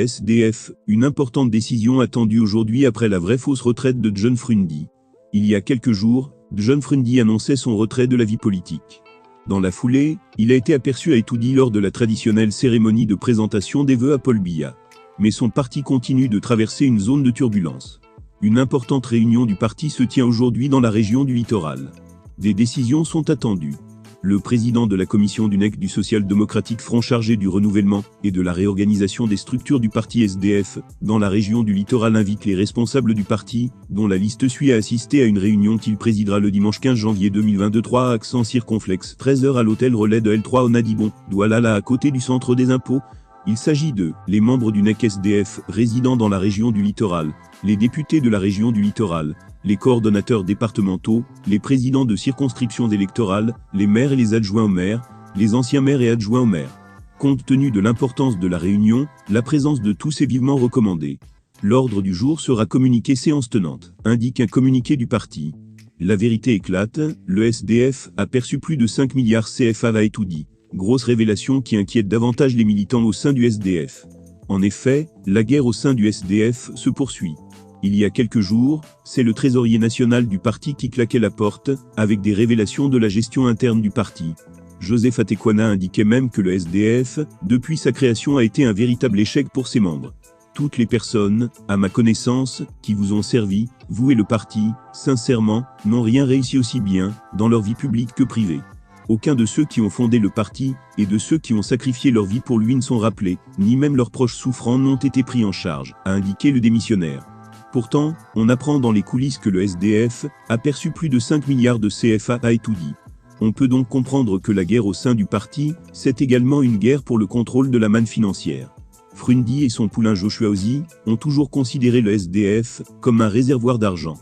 SDF, une importante décision attendue aujourd'hui après la vraie fausse retraite de John Frundi. Il y a quelques jours, John Frundi annonçait son retrait de la vie politique. Dans la foulée, il a été aperçu à Etoudi lors de la traditionnelle cérémonie de présentation des vœux à Paul Biya. Mais son parti continue de traverser une zone de turbulence. Une importante réunion du parti se tient aujourd'hui dans la région du littoral. Des décisions sont attendues. Le président de la commission du NEC du social-démocratique front chargé du renouvellement et de la réorganisation des structures du parti SDF dans la région du littoral invite les responsables du parti, dont la liste suit, à assister à une réunion qu'il présidera le dimanche 15 janvier 2023 à accent circonflexe, 13h à l'hôtel Relais de L3 au Nadibon, Douala à côté du centre des impôts. Il s'agit de les membres du NEC SDF résidant dans la région du littoral, les députés de la région du littoral, les coordonnateurs départementaux, les présidents de circonscriptions électorales, les maires et les adjoints aux maires, les anciens maires et adjoints aux maires. Compte tenu de l'importance de la réunion, la présence de tous est vivement recommandée. L'ordre du jour sera communiqué séance tenante, indique un communiqué du parti. La vérité éclate, le SDF a perçu plus de 5 milliards CFA à Etoudi. Grosse révélation qui inquiète davantage les militants au sein du SDF. En effet, la guerre au sein du SDF se poursuit. Il y a quelques jours, c'est le trésorier national du parti qui claquait la porte, avec des révélations de la gestion interne du parti. Joseph Atekwana indiquait même que le SDF, depuis sa création, a été un véritable échec pour ses membres. Toutes les personnes, à ma connaissance, qui vous ont servi, vous et le parti, sincèrement, n'ont rien réussi aussi bien, dans leur vie publique que privée. Aucun de ceux qui ont fondé le parti, et de ceux qui ont sacrifié leur vie pour lui ne sont rappelés, ni même leurs proches souffrants n'ont été pris en charge, a indiqué le démissionnaire. Pourtant, on apprend dans les coulisses que le SDF a perçu plus de 5 milliards de CFA à Etoudi. On peut donc comprendre que la guerre au sein du parti, c'est également une guerre pour le contrôle de la manne financière. Frundi et son poulain Joshua Ozi ont toujours considéré le SDF comme un réservoir d'argent.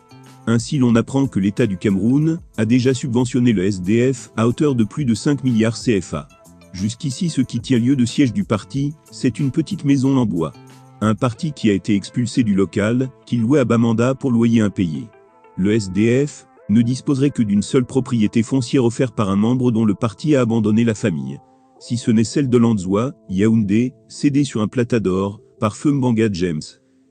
Ainsi, l'on apprend que l'État du Cameroun a déjà subventionné le SDF à hauteur de plus de 5 milliards CFA. Jusqu'ici, ce qui tient lieu de siège du parti, c'est une petite maison en bois. Un parti qui a été expulsé du local, qu'il louait à bas mandat pour loyer impayé. Le SDF ne disposerait que d'une seule propriété foncière offerte par un membre dont le parti a abandonné la famille. Si ce n'est celle de Lanzoa, Yaoundé, cédée sur un platador, par Feu Mbanga James.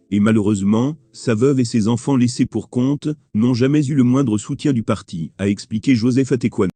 Et malheureusement, sa veuve et ses enfants laissés pour compte n'ont jamais eu le moindre soutien du parti, a expliqué Joseph Atekwana.